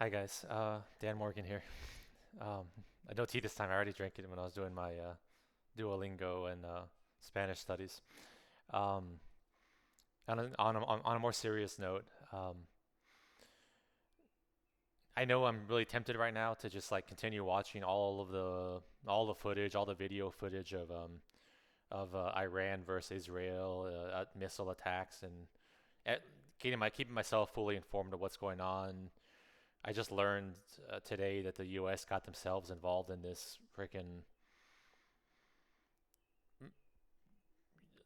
Hi guys, Dan Morgan here. Um, no tea this time. I already drank it when I was doing my Duolingo and Spanish studies. Um, on a more serious note, um, I know I'm really tempted right now to just like continue watching all the footage, all the video footage of Iran versus Israel missile attacks and at, keeping myself fully informed of what's going on. I just learned today that the U.S. got themselves involved in this freaking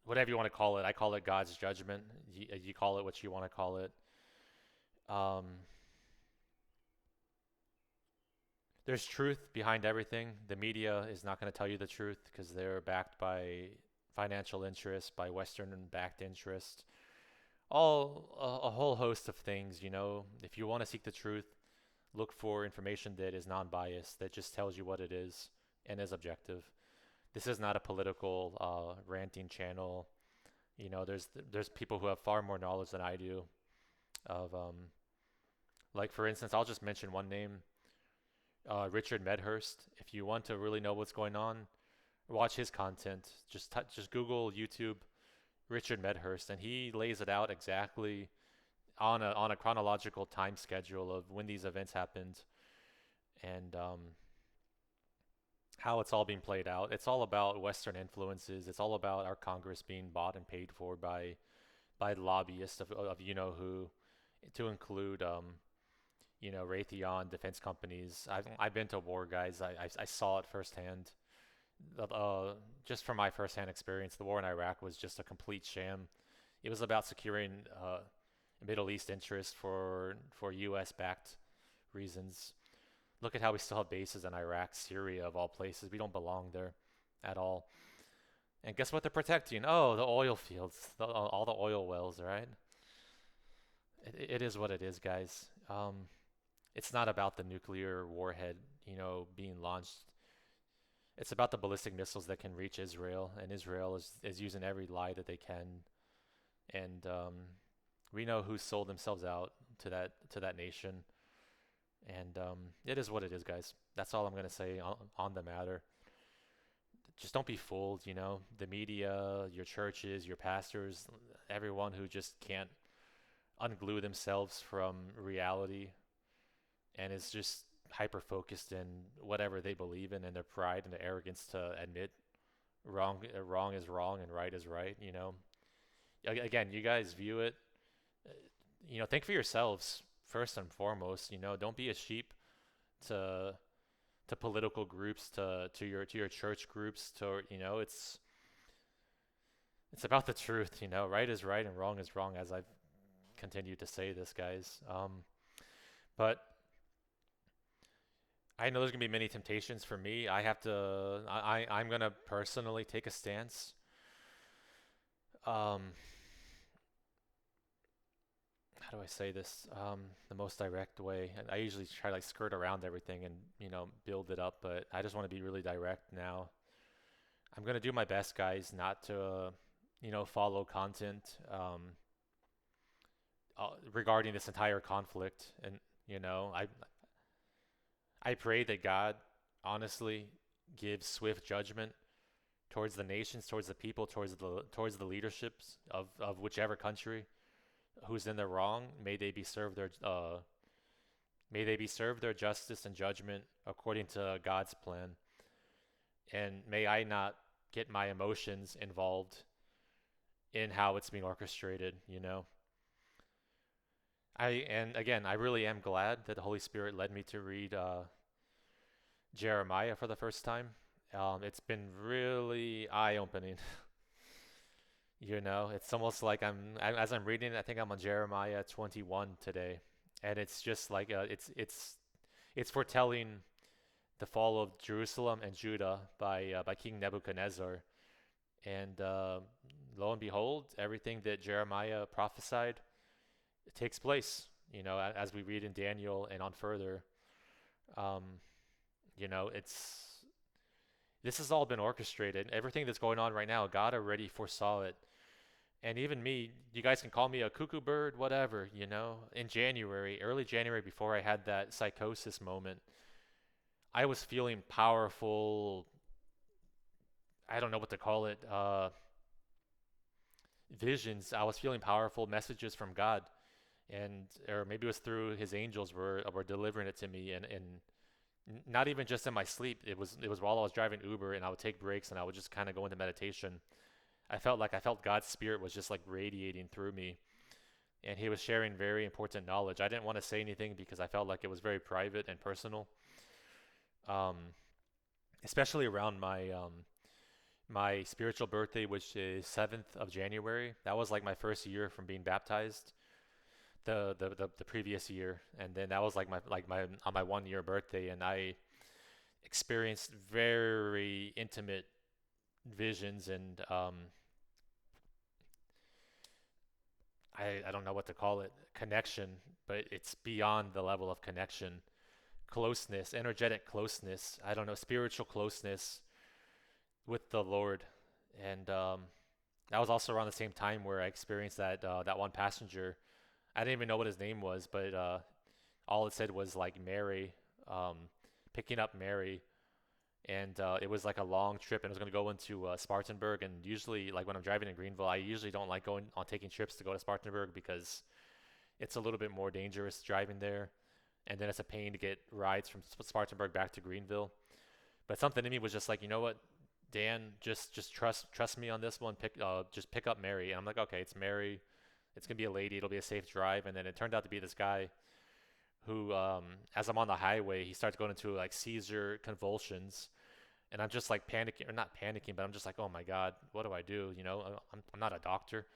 whatever you want to call it. I call it God's judgment. You call it what you want to call it. Um, there's truth behind everything. The media is not going to tell you the truth because they're backed by financial interests, by Western-backed interests. A whole host of things. If you want to seek the truth, look for information that is non-biased, that just tells you what it is and is objective. This is not a political ranting channel. There's people who have far more knowledge than I do. Of like for instance, I'll just mention one name, Richard Medhurst. If you want to really know what's going on, watch his content. Just Google YouTube Richard Medhurst, and he lays it out exactly on a chronological time schedule of when these events happened and how it's all being played out. It's all about Western influences. It's all about our Congress being bought and paid for by lobbyists of you know who, to include Raytheon defense companies. I've been to war, guys. I saw it firsthand. Just from my firsthand experience, the war in Iraq was just a complete sham. It was about securing Middle East interests for U.S. backed reasons. Look at how we still have bases in Iraq, Syria, of all places. We don't belong there at all. And guess what they're protecting? Oh, the oil fields, all the oil wells, right? It is what it is, guys. It's not about the nuclear warhead, being launched. It's about the ballistic missiles that can reach Israel, and Israel is using every lie that they can. And we know who sold themselves out to that nation. And it is what it is, guys. That's all I'm gonna say on the matter. Just don't be fooled, the media, your churches, your pastors, everyone who just can't unglue themselves from reality and is just hyper focused in whatever they believe in and their pride and their arrogance to admit wrong is wrong and right is right. Again, you guys view it, uh, think for yourselves first and foremost. Don't be a sheep to political groups, to your church groups. It's about the truth. Right is right and wrong is wrong, as I've continued to say this, guys. But I know there's gonna be many temptations for me. I'm gonna personally take a stance. Um, how do I say this? The most direct way. And I usually try to like skirt around everything and build it up, but I just want to be really direct now. I'm gonna do my best, guys, not to follow content regarding this entire conflict. And you know, I I pray that God honestly gives swift judgment towards the nations, towards the people, towards the leaderships of whichever country who's in the wrong. May they be served their justice and judgment according to God's plan. And may I not get my emotions involved in how it's being orchestrated. And again, I really am glad that the Holy Spirit led me to read Jeremiah for the first time. It's been really eye-opening. It's almost like as I'm reading it, I think I'm on Jeremiah 21 today, and it's just like it's foretelling the fall of Jerusalem and Judah by King Nebuchadnezzar. And lo and behold, everything that Jeremiah prophesied takes place. As we read in Daniel and on further. Um, it's this has all been orchestrated. Everything that's going on right now, God already foresaw it. And even me, you guys can call me a cuckoo bird, whatever, in January, early January, before I had that psychosis moment, I was feeling powerful. I don't know what to call it. Visions. I was feeling powerful messages from God, and or maybe it was through His angels were delivering it to me, and not even just in my sleep. It was while I was driving Uber, and I would take breaks, and I would just kind of go into meditation. I felt God's spirit was just like radiating through me, and He was sharing very important knowledge. I didn't want to say anything because I felt like it was very private and personal. Um, Especially around my spiritual birthday, which is 7th of January. That was like my first year from being baptized the previous year, and then that was like my on my 1 year birthday, and I experienced very intimate visions, and I don't know what to call it, connection, but it's beyond the level of connection, closeness, energetic closeness, I don't know, spiritual closeness with the Lord. And that was also around the same time where I experienced that one passenger. I didn't even know what his name was, but all it said was like Mary, um, picking up Mary, and it was like a long trip, and it was going to go into Spartanburg. And usually, like when I'm driving in Greenville, I usually don't like going on taking trips to go to Spartanburg because it's a little bit more dangerous driving there, and then it's a pain to get rides from Spartanburg back to Greenville. But something in me was just like, you know what, Dan, just trust me on this one. Just pick up Mary, and I'm like, okay, it's Mary. It's gonna be a lady. It'll be a safe drive. And then it turned out to be this guy who, as I'm on the highway, he starts going into like seizure convulsions, and I'm just like panicking, or not panicking, but I'm just like, oh my God, what do I do? I'm not a doctor,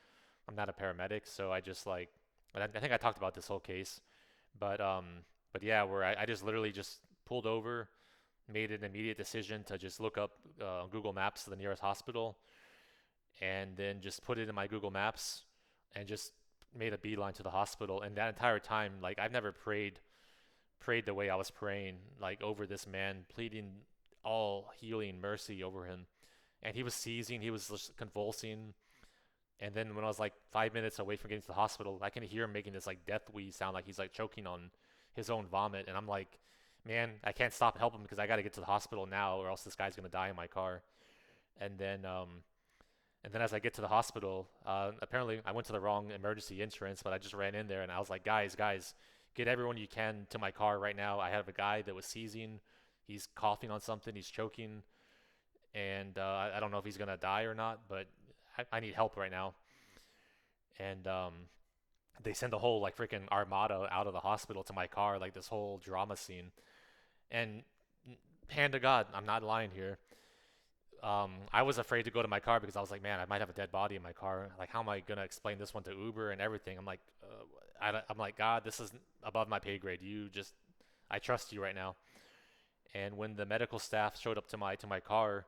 I'm not a paramedic, so I just like, I think I talked about this whole case, but yeah, where I just literally just pulled over, made an immediate decision to just look up Google Maps to the nearest hospital, and then just put it in my Google Maps, and just made a beeline to the hospital. And that entire time, like I've never prayed the way I was praying, like over this man, pleading all healing mercy over him. And he was seizing, he was just convulsing. And then when I was like 5 minutes away from getting to the hospital, I can hear him making this like death wheeze sound, like he's like choking on his own vomit. And I'm like, man, I can't stop and help him because I got to get to the hospital now, or else this guy's gonna die in my car. And then as I get to the hospital, apparently I went to the wrong emergency entrance, but I just ran in there and I was like, guys, get everyone you can to my car right now. I have a guy that was seizing. He's coughing on something. He's choking. And I don't know if he's going to die or not, but I need help right now. And they send a whole like freaking armada out of the hospital to my car, like this whole drama scene. And hand to God, I'm not lying here. I was afraid to go to my car because I was like, man, I might have a dead body in my car. Like, how am I gonna explain this one to Uber and everything? I'm like, I'm like, God, this is above my pay grade. I trust you right now. And when the medical staff showed up to my car,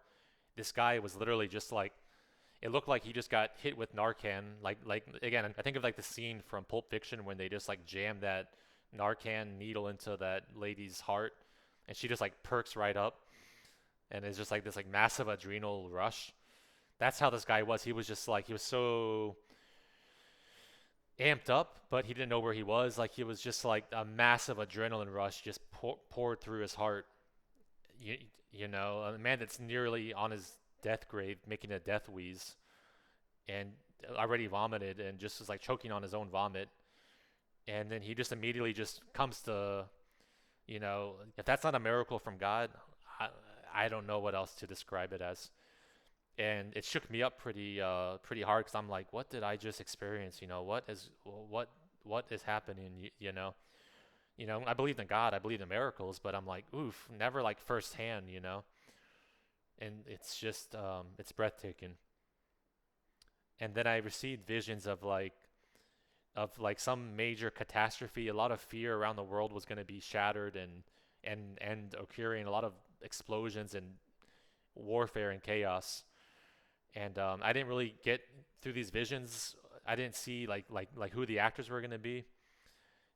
this guy was literally just like, it looked like he just got hit with Narcan. Like again, I think of like the scene from Pulp Fiction when they just like jam that Narcan needle into that lady's heart, and she just like perks right up, and it's just like this like massive adrenal rush. That's how this guy was. He was just like, he was so amped up, but he didn't know where he was. Like he was just like a massive adrenaline rush just poured through his heart. You, you know, a man that's nearly on his death grave, making a death wheeze, and already vomited, and just was like choking on his own vomit. And then he just immediately just comes to, if that's not a miracle from God, I, I don't know what else to describe it as. And it shook me up pretty hard because I'm like, what did I just experience? What is happening? I believed in God, I believed in miracles, but I'm like, oof, never like firsthand. And it's just it's breathtaking. And then I received visions of like some major catastrophe. A lot of fear around the world was going to be shattered, and occurring a lot of explosions and warfare and chaos. And I didn't really get through these visions. I didn't see like who the actors were going to be.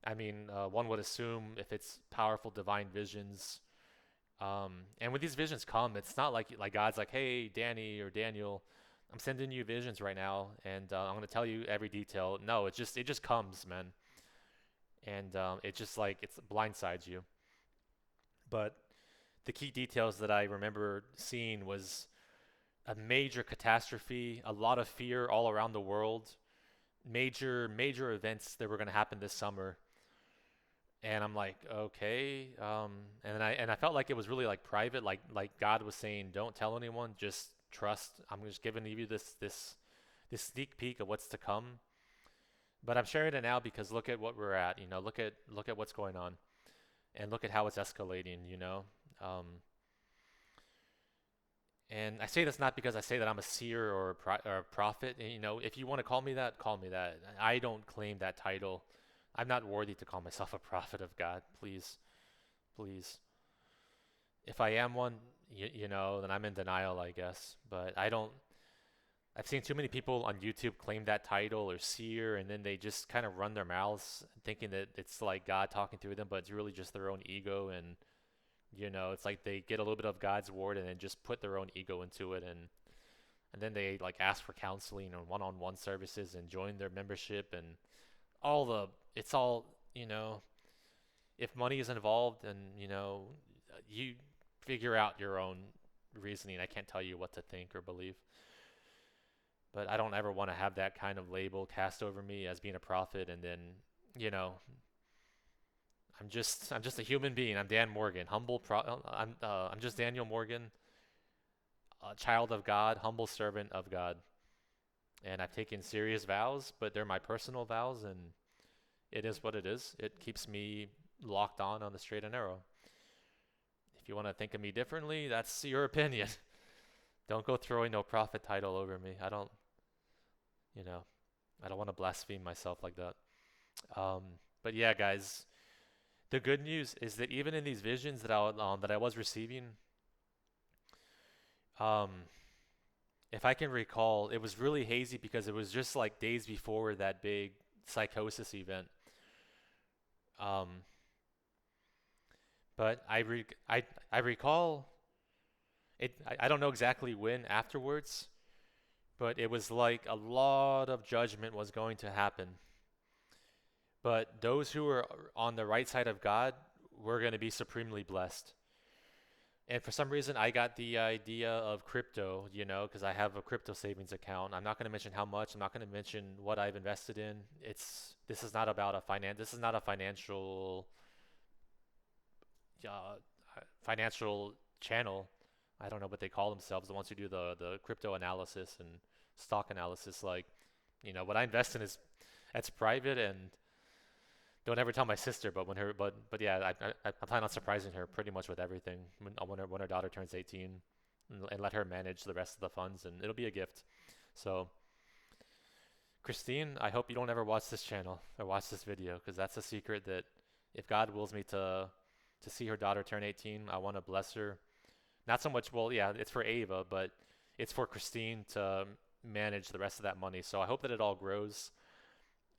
I mean, one would assume if it's powerful divine visions. And when these visions come, it's not like God's like, hey, Danny or Daniel, I'm sending you visions right now, and I'm gonna tell you every detail. No, it just comes, man, and it just like it's blindsides you. But the key details that I remember seeing was a major catastrophe, a lot of fear all around the world, major events that were gonna happen this summer. And I'm like, okay, and I felt like it was really like private, like God was saying, don't tell anyone, just trust. I'm just giving you this sneak peek of what's to come. But I'm sharing it now because look at what we're at. Look at what's going on, and look at how it's escalating. Um, and I say this not because I say that I'm a seer or a prophet. And, if you want to call me that, call me that. I don't claim that title. I'm not worthy to call myself a prophet of God. Please, please. If I am one, then I'm in denial, I guess. But I don't. I've seen too many people on YouTube claim that title or seer, and then they just kind of run their mouths thinking that it's like God talking through them, but it's really just their own ego. And, it's like they get a little bit of God's word and then just put their own ego into it. And then they like ask for counseling and one on one services and join their membership and it's all, if money is involved and, you figure out your own reasoning. I can't tell you what to think or believe. But I don't ever want to have that kind of label cast over me as being a prophet, and then, you know, I'm just a human being. I'm Dan Morgan, I'm just Daniel Morgan, a child of God, humble servant of God. And I've taken serious vows, but they're my personal vows, and it is what it is. It keeps me locked on the straight and narrow. If you want to think of me differently, that's your opinion. Don't go throwing no prophet title over me. You know, I don't want to blaspheme myself like that. Um, but yeah, guys, the good news is that even in these visions that I was receiving, um, if I can recall, it was really hazy because it was just like days before that big psychosis event. Um, but I recall it. I don't know exactly when afterwards, but it was like a lot of judgment was going to happen. But those who were on the right side of God were going to be supremely blessed. And for some reason, I got the idea of crypto, because I have a crypto savings account. I'm not going to mention how much. I'm not going to mention what I've invested in. This is not about a finance. This is not a uh, financial channel. I don't know what they call themselves, the ones who do the crypto analysis and stock analysis. Like, what I invest in is that's private, and don't ever tell my sister. But yeah, I plan on surprising her pretty much with everything when her daughter turns 18, and let her manage the rest of the funds, and it'll be a gift. So, Christine, I hope you don't ever watch this channel or watch this video, because that's a secret that if God wills me to see her daughter turn 18, I want to bless her. Not so much, well, yeah, it's for Ava, but it's for Christine to manage the rest of that money. So I hope that it all grows.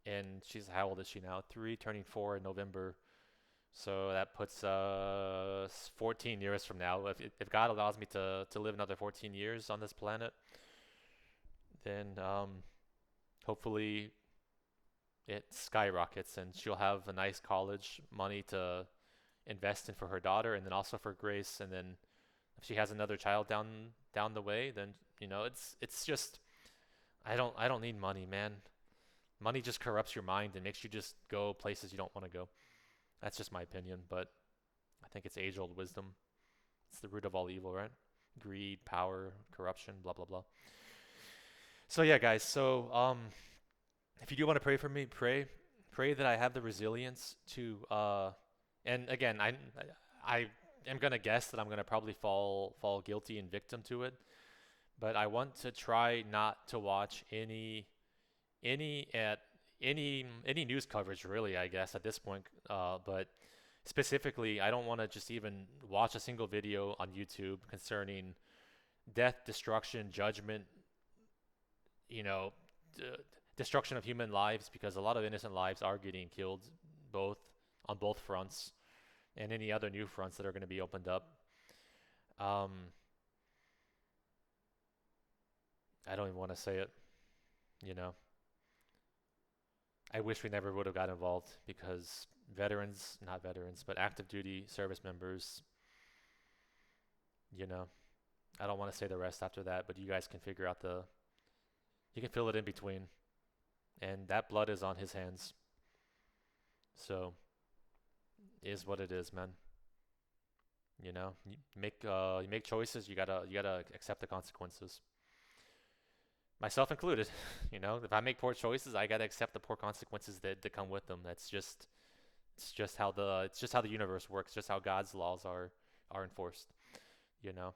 And how old is she now? 3, turning 4 in November. So that puts 14 years from now. If God allows me to live another 14 years on this planet, then hopefully it skyrockets and she'll have a nice college money to invest in for her daughter, and then also for Grace. And then if she has another child down the way, then it's just I don't need money, man. Money just corrupts your mind and makes you just go places you don't want to go. That's just my opinion, but I think it's age-old wisdom. It's the root of all evil, right? Greed, power, corruption, blah blah blah. So yeah, guys. So if you do want to pray for me, pray that I have the resilience to. And again, I am gonna guess that I'm gonna probably fall guilty and victim to it, but I want to try not to watch any at any news coverage really, I guess, at this point. But specifically, I don't want to just even watch a single video on YouTube concerning death, destruction, judgment, you know, d- destruction of human lives, because a lot of innocent lives are getting killed, both on both fronts, and any other new fronts that are going to be opened up. Um, I don't even want to say it. You know, I wish we never would have got involved because veterans, not veterans, but active duty service members, you know, I don't want to say the rest after that, but you guys can figure out you can fill it in between. And that blood is on his hands. So, is what it is, man. You make choices, you gotta accept the consequences. Myself included. If I make poor choices, I gotta accept the poor consequences that come with them. It's just how the universe works, just how God's laws are enforced, you know.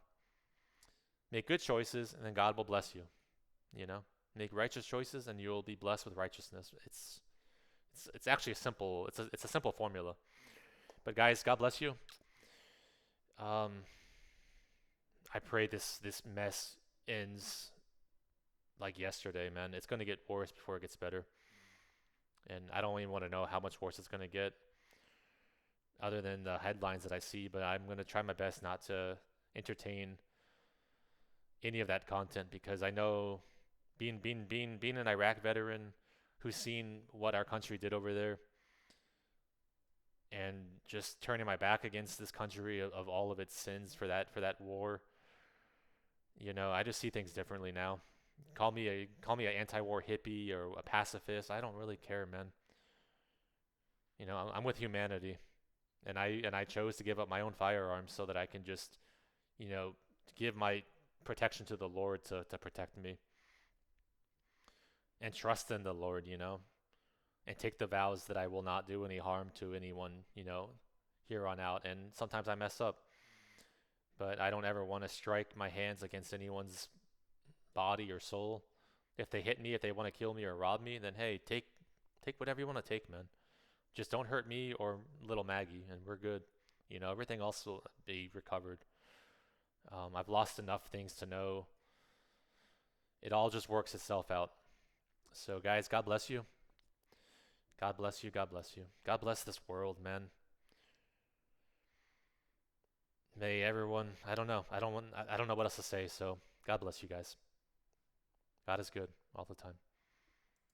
Make good choices and then God will bless you, you know. Make righteous choices and you'll be blessed with righteousness. It's actually a simple formula. But guys, God bless you. Um I pray this mess ends like yesterday, man. It's going to get worse before it gets better. And I don't even want to know how much worse it's going to get other than the headlines that I see, but I'm going to try my best not to entertain any of that content because I know being an Iraq veteran who's seen what our country did over there and just turning my back against this country of all of its sins for that war. I just see things differently now. Call me an anti-war hippie or a pacifist. I don't really care, man. I'm with humanity, and I chose to give up my own firearms so that I can just, you know, give my protection to the Lord to protect me and trust in the Lord, and take the vows that I will not do any harm to anyone, here on out. And sometimes I mess up, but I don't ever want to strike my hands against anyone's body or soul. If they hit me, if they want to kill me or rob me, then hey, take whatever you want to take, man. Just don't hurt me or little Maggie, and we're good. Everything else will be recovered. I've lost enough things to know it all just works itself out. So, guys, God bless you. God bless you. God bless you. God bless this world, man. May everyone. I don't know. I don't know what else to say. So, God bless you guys. God is good all the time.